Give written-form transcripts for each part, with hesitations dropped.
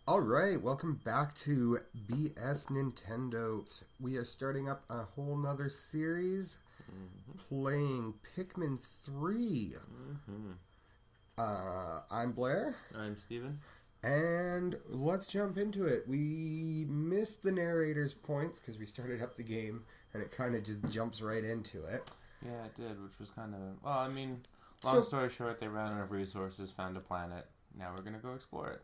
All right, welcome back to BS Nintendo. We are starting up a whole nother series Mm-hmm. playing Pikmin 3. Mm-hmm. I'm Blair, I'm Steven. and let's jump into it. We missed the narrator's points because we started up the game and it kind of just jumps right into it. Yeah, it did, which was kind of long So, story short, they ran out of resources, found a planet. Now we're gonna go explore it.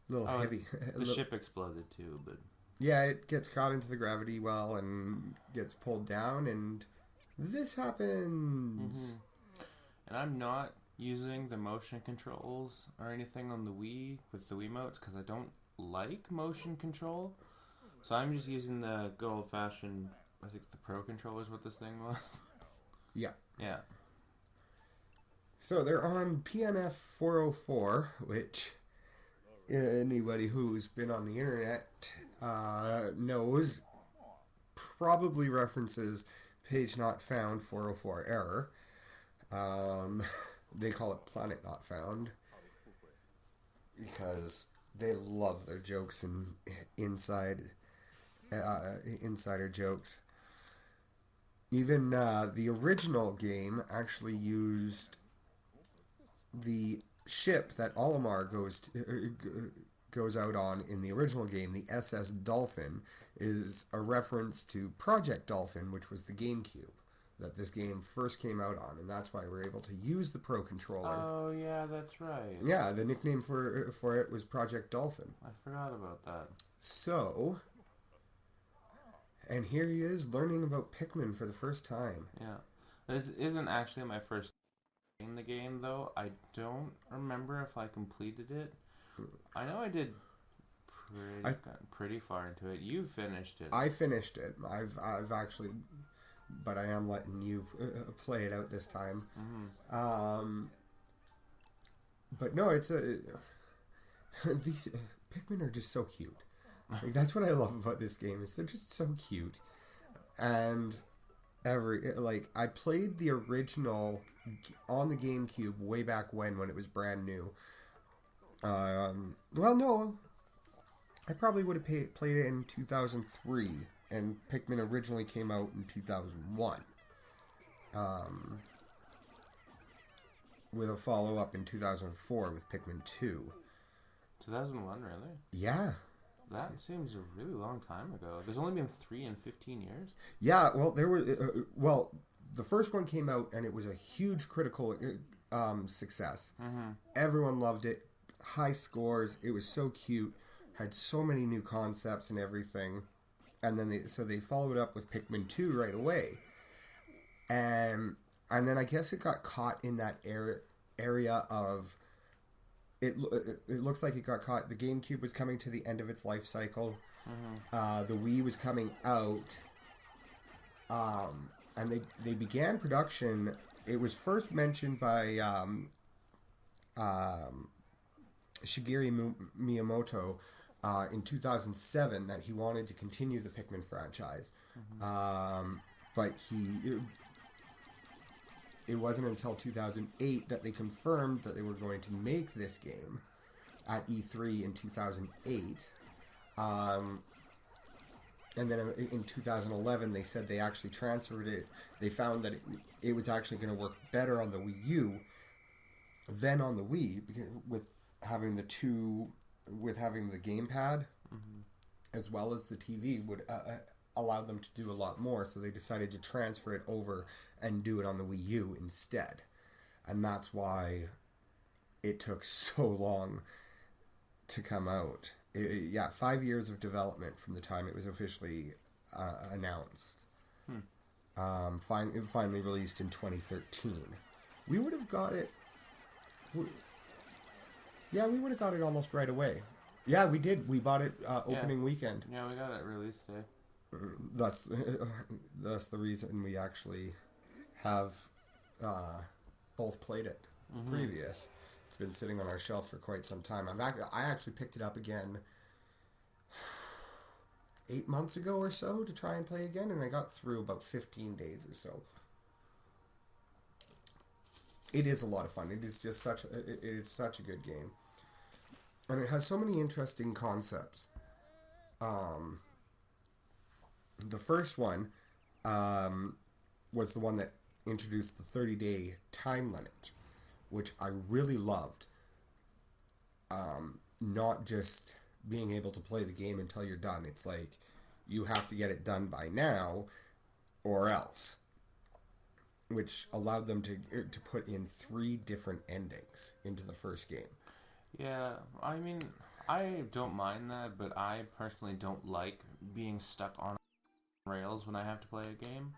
a little Oh, heavy. the ship exploded too, but Yeah, it gets caught into the gravity well and gets pulled down, and this happens. mm-hmm. And I'm not using the motion controls or anything on the Wii with the Wiimotes because I don't like motion control. So I'm just using the good old fashioned. I think the Pro controller is what this thing was. Yeah. Yeah. So they're on PNF 404, which anybody who's been on the internet knows probably references page not found 404 error. Um, they call it planet not found because they love their jokes and insider jokes. Even the original game actually used the ship that Olimar goes out on in the original game, the SS Dolphin, is a reference to Project Dolphin, which was the GameCube that this game first came out on, and that's why we're able to use the Pro controller. Oh yeah, that's right. Yeah, the nickname for it was Project Dolphin. I forgot about that. So, and here he is learning about Pikmin for the first time. Yeah. This isn't actually my first in the game though. I don't remember if I completed it. I know I did I pretty far into it. You finished it. I finished it. I've actually, but I am letting you play it out this time. Mm-hmm. But no, it's a these Pikmin are just so cute. Like, that's what I love about this game. Is they're just so cute, and I played the original on the GameCube way back when it was brand new. Well, no, I probably would have played it in 2003, and Pikmin originally came out in 2001. Um, with a follow up in 2004 with Pikmin 2. 2001, really? Yeah. That seems a really long time ago. There's only been 3 in 15 years. Yeah, well, there were. The first one came out and it was a huge critical success. Mm-hmm. Everyone loved it. High scores. It was so cute. Had so many new concepts and everything. And then they followed up with Pikmin 2 right away. And then I guess it got caught in that area of it looks like it got caught. The GameCube was coming to the end of its life cycle. Mm-hmm. The Wii was coming out, and they began production. It was first mentioned by Shigeru Miyamoto in 2007 that he wanted to continue the Pikmin franchise, but it wasn't until 2008 that they confirmed that they were going to make this game at E3 in 2008. And then in 2011, they said they actually transferred it. They found that it was actually going to work better on the Wii U than on the Wii with having the gamepad as well as the TV would allow them to do a lot more. So they decided to transfer it over and do it on the Wii U instead. And that's why it took so long to come out. 5 years of development from the time it was officially announced. It finally released in 2013. We would have got it. Yeah, we would have got it almost right away. Yeah, we did. We bought it opening weekend. Yeah, we got it release day. Thus the reason we actually have both played it previous. It's been sitting on our shelf for quite some time. I actually picked it up again 8 months ago or so to try and play again, and I got through about 15 days or so. It is a lot of fun. It is such a good game. And it has so many interesting concepts. Um, the first one was the one that introduced the 30-day time limit, which I really loved. Not just being able to play the game until you're done. It's like you have to get it done by now or else. Which allowed them to put in 3 different endings into the first game. Yeah, I mean, I don't mind that, but I personally don't like being stuck on rails when I have to play a game.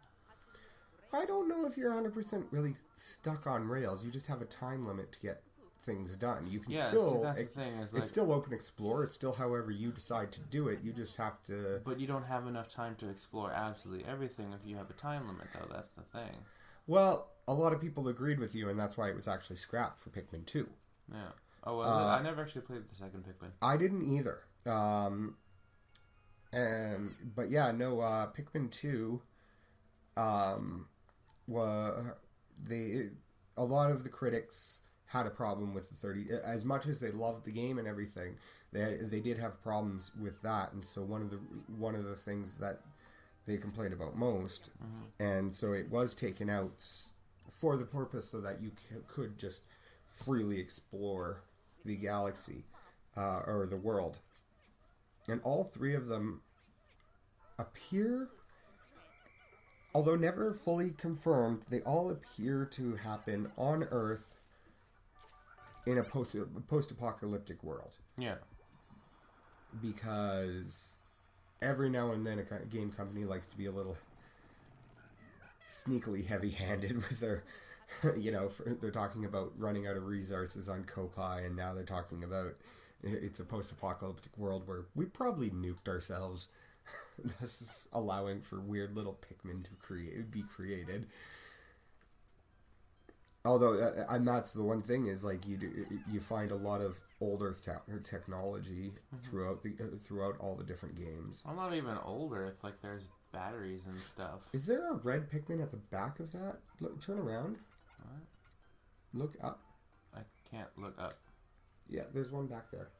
I don't know if you're 100% really stuck on rails. You just have a time limit to get things done. You can still... See, that's the thing. It's still open explore. It's still however you decide to do it. You just have to... But you don't have enough time to explore absolutely everything if you have a time limit, though. That's the thing. Well, a lot of people agreed with you, and that's why it was actually scrapped for Pikmin 2. Yeah. Oh, was it? I never actually played the second Pikmin. I didn't either. But yeah, no, Pikmin 2, a lot of the critics had a problem with the 30, as much as they loved the game and everything, they did have problems with that, and so one of the things that they complained about most, and so it was taken out for the purpose so that you could just freely explore the galaxy, or the world. And all 3 of them appear, although never fully confirmed, they all appear to happen on Earth in a post-apocalyptic world. Yeah. Because every now and then a game company likes to be a little sneakily heavy-handed with their... they're talking about running out of resources on Kopai, and now they're talking about it's a post-apocalyptic world where we probably nuked ourselves. This is allowing for weird little Pikmin to be created. Although, and that's the one thing is like you find a lot of old Earth technology throughout all the different games. I'm not even old Earth. Like there's batteries and stuff. Is there a red Pikmin at the back of that? Look, turn around. What? Look up. I can't look up. Yeah, there's one back there.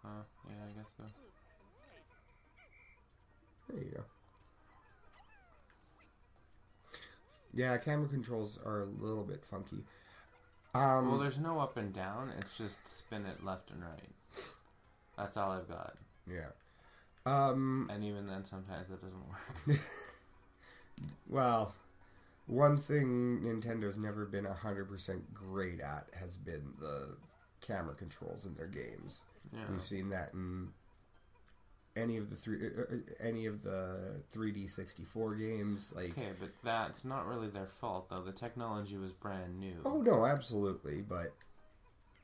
Yeah, I guess so. There you go. Yeah, camera controls are a little bit funky. Well, there's no up and down. It's just spin it left and right. That's all I've got. Yeah. And even then, sometimes that doesn't work. Well, one thing Nintendo's never been 100% great at has been the camera controls in their games. Yeah. We've seen that in any of the 3D 64 games. Like, okay, but that's not really their fault, though. The technology was brand new. Oh no, absolutely, but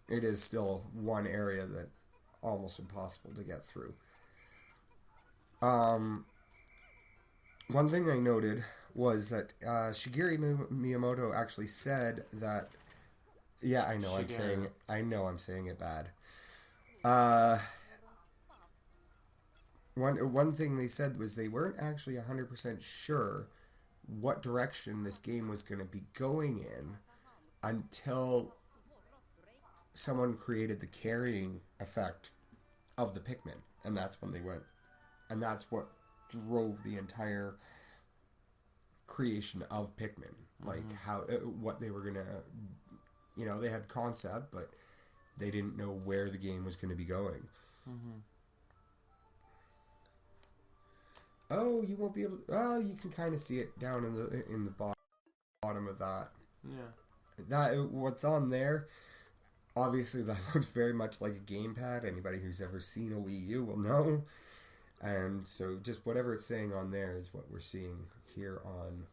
it is still one area that's almost impossible to get through. One thing I noted was that Shigeru Miyamoto actually said that. Yeah, I know Shigeru. I'm saying it bad. One thing they said was they weren't actually 100% sure what direction this game was going to be going in until someone created the carrying effect of the Pikmin, and that's when they went, and that's what drove the entire creation of Pikmin. Like how what they were gonna, they had concept, but they didn't know where the game was going to be going. Oh, you won't be able to... Oh, you can kind of see it down in the bottom of that. Yeah. What's on there, obviously that looks very much like a gamepad. Anybody who's ever seen a Wii U will know. And so just whatever it's saying on there is what we're seeing here on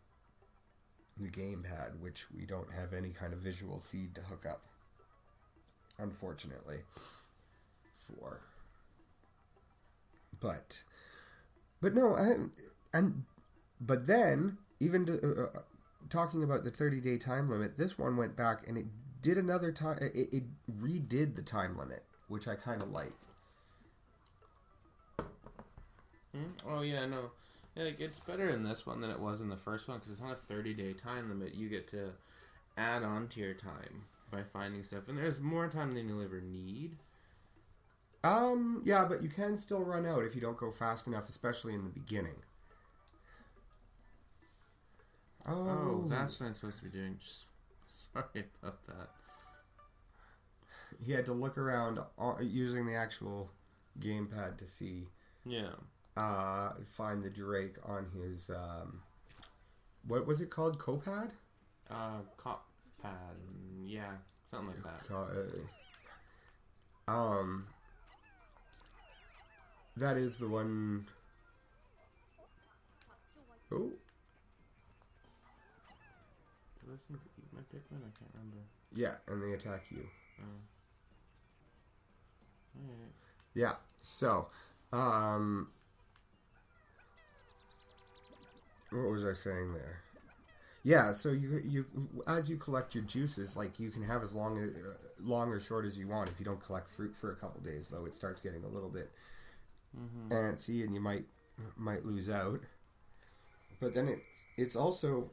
the gamepad, which we don't have any kind of visual feed to hook up, unfortunately, for. But no, but then even talking about the 30-day time limit, this one went back and it did another time. It redid the time limit, which I kind of like. Oh yeah, no, yeah, like it's better in this one than it was in the first one because it's not a 30-day time limit. You get to add on to your time by finding stuff, and there's more time than you'll ever need. Yeah, but you can still run out if you don't go fast enough, especially in the beginning. Oh, that's what I'm supposed to be doing. Sorry about that. He had to look around using the actual gamepad to see. Yeah. Find the Drake on his what was it called? Copad? Cop pad. Yeah, something like that. That is the one. Oh. Do those seem to eat my Pikmin? I can't remember. Yeah, and they attack you. Oh. Alright. Yeah. So, what was I saying there? Yeah, so you as you collect your juices, like you can have as long or short as you want. If you don't collect fruit for a couple days, though, it starts getting a little bit antsy, and you might lose out. But then it's also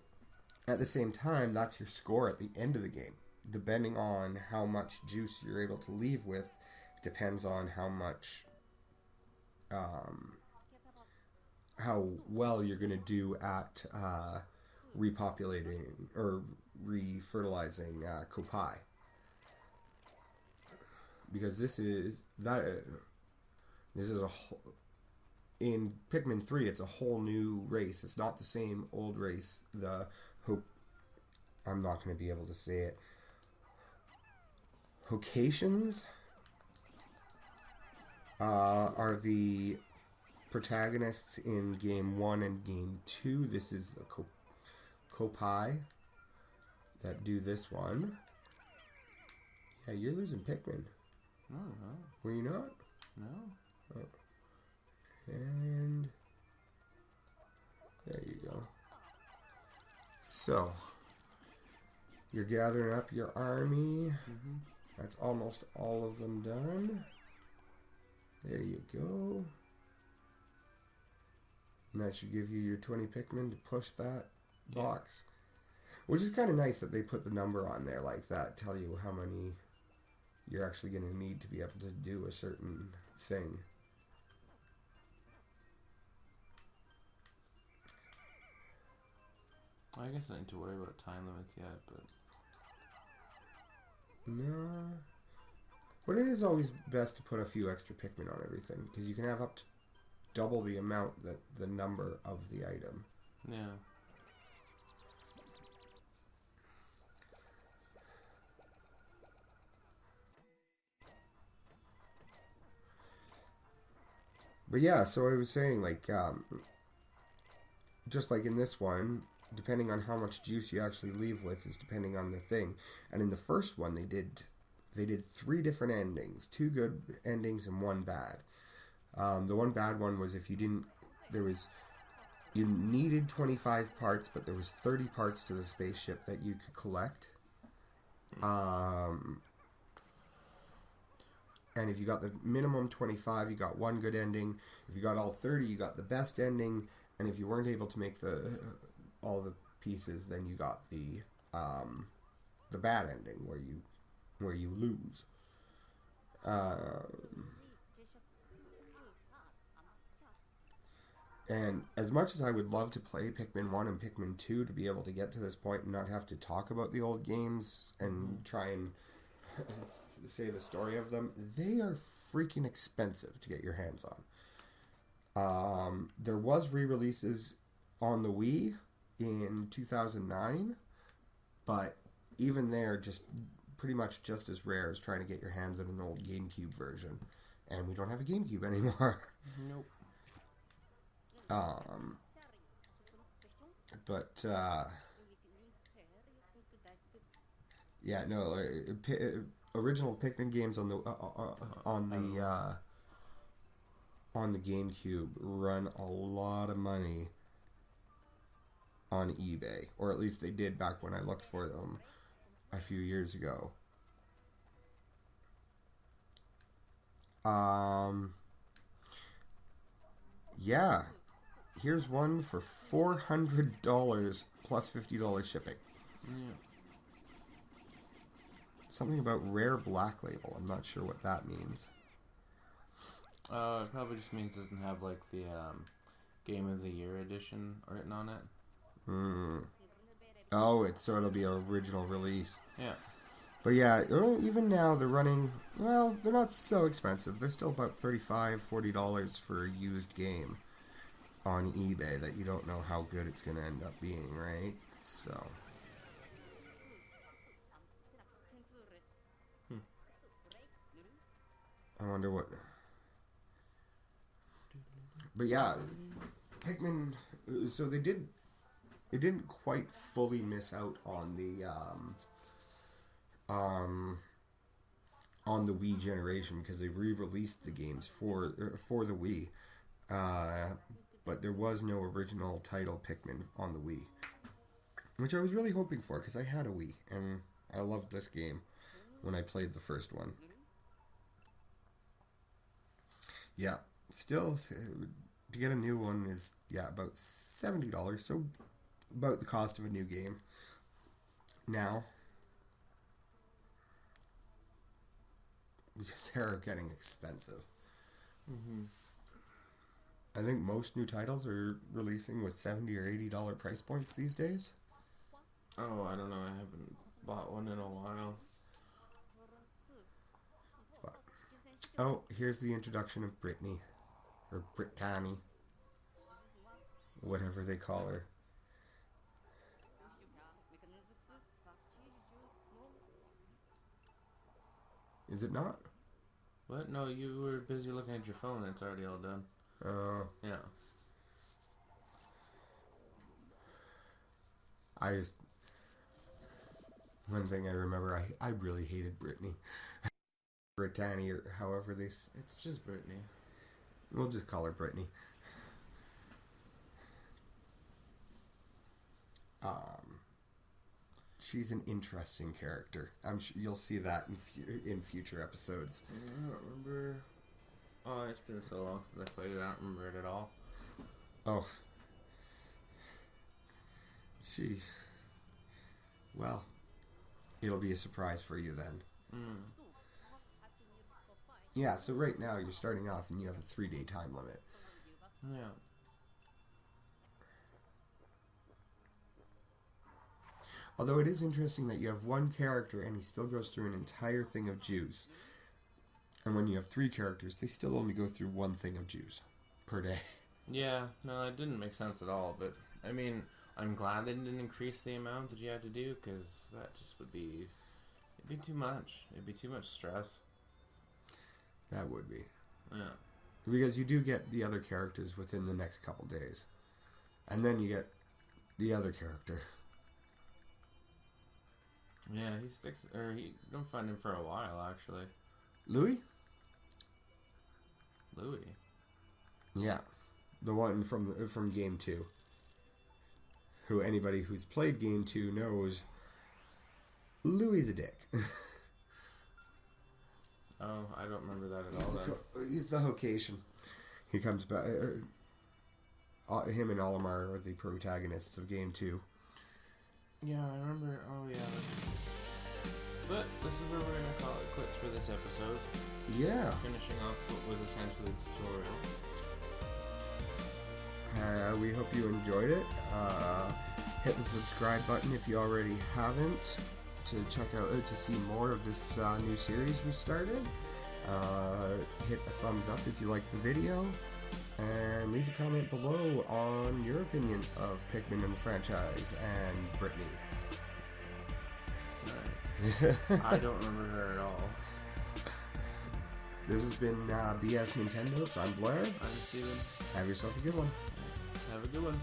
at the same time that's your score at the end of the game. Depending on how much juice you're able to leave with, depends on how much how well you're gonna do at repopulating or refertilizing Kopai, because this is a whole, in Pikmin 3 it's a whole new race. It's not the same old race. I'm not going to be able to say it. Hocations are the protagonists in Game 1 and Game 2. This is the Kopai that do this one. Yeah, you're losing Pikmin. No. Were you not? No. Oh. And there you go. So, you're gathering up your army. That's almost all of them done. There you go. And that should give you your 20 Pikmin to push that box. Which is kind of nice that they put the number on there like that. Tell you how many you're actually going to need to be able to do a certain thing. I guess I don't need to worry about time limits yet, but... No. But it is always best to put a few extra Pikmin on everything, because you can have up to double the amount that the number of the item. Yeah. But yeah, so I was saying, like, just like in this one, depending on how much juice you actually leave with is depending on the thing. And in the first one, they did 3 different endings, 2 good endings and 1 bad. The one bad one was if you didn't, you needed 25 parts, but there was 30 parts to the spaceship that you could collect. And if you got the minimum 25, you got 1 good ending. If you got all 30, you got the best ending. And if you weren't able to make all the pieces, then you got the bad ending where you lose. And as much as I would love to play Pikmin 1 and Pikmin 2 to be able to get to this point and not have to talk about the old games and try and say the story of them, they are freaking expensive to get your hands on. There was re-releases on the Wii in 2009, but even they're just pretty much just as rare as trying to get your hands on an old GameCube version. And we don't have a GameCube anymore. Nope. But yeah, no, original Pikmin games on the GameCube run a lot of money on eBay, or at least they did back when I looked for them a few years ago. Yeah, here's one for $400 plus $50 shipping. Yeah. Something about rare black label. I'm not sure what that means. It probably just means it doesn't have like the Game of the Year edition written on it. Hmm. Oh, so it'll be an original release. Yeah. But yeah, even now they're running, well, they're not so expensive. They're still about $35, $40 for a used game on eBay that you don't know how good it's going to end up being, right? So. I wonder what. But yeah, Pikmin. So they did. It didn't quite fully miss out on the on the Wii generation because they re-released the games for the Wii, but there was no original title Pikmin on the Wii, which I was really hoping for because I had a Wii and I loved this game when I played the first one. Yeah, still to get a new one is about $70, so about the cost of a new game now. Because they're getting expensive. Mm-hmm. I think most new titles are releasing with $70 or $80 price points these days. Oh, I don't know. I haven't bought one in a while. But, oh, here's the introduction of Brittany. Or Brittany. Whatever they call her. Is it not? What? No, you were busy looking at your phone. It's already all done. Yeah. One thing I remember, I really hated Brittany. Brittany, or however they... It's just Brittany. We'll just call her Brittany. She's an interesting character. I'm sure you'll see that in future episodes. I don't remember. Oh, it's been so long since I played it. I don't remember it at all. Oh. Well, it'll be a surprise for you then. Mm. Yeah, so right now you're starting off and you have a 3-day time limit. Yeah. Although it is interesting that you have one character and he still goes through an entire thing of juice. And when you have 3 characters, they still only go through one thing of juice per day. Yeah, no, it didn't make sense at all. But, I mean, I'm glad they didn't increase the amount that you had to do, because that just would be... It'd be too much. It'd be too much stress. That would be. Yeah. Because you do get the other characters within the next couple days. And then you get the other character. Yeah, he sticks... Or you don't find him for a while, actually. Louis? Louis? Yeah. The one from Game 2. Who anybody who's played Game 2 knows Louis is a dick. Oh, I don't remember that at all. He's the Hokation. He comes back... him and Olimar are the protagonists of Game 2. Yeah, I remember. Oh, yeah. But this is where we're going to call it quits for this episode. Yeah. Finishing off what was essentially the tutorial. We hope you enjoyed it. Hit the subscribe button if you already haven't to check out to see more of this new series we started. Hit a thumbs up if you liked the video. And leave a comment below on your opinions of Pikmin and the franchise and Brittany. Alright. I don't remember her at all. This has been BS Nintendo, so I'm Blair. I'm Steven. Have yourself a good one. Have a good one.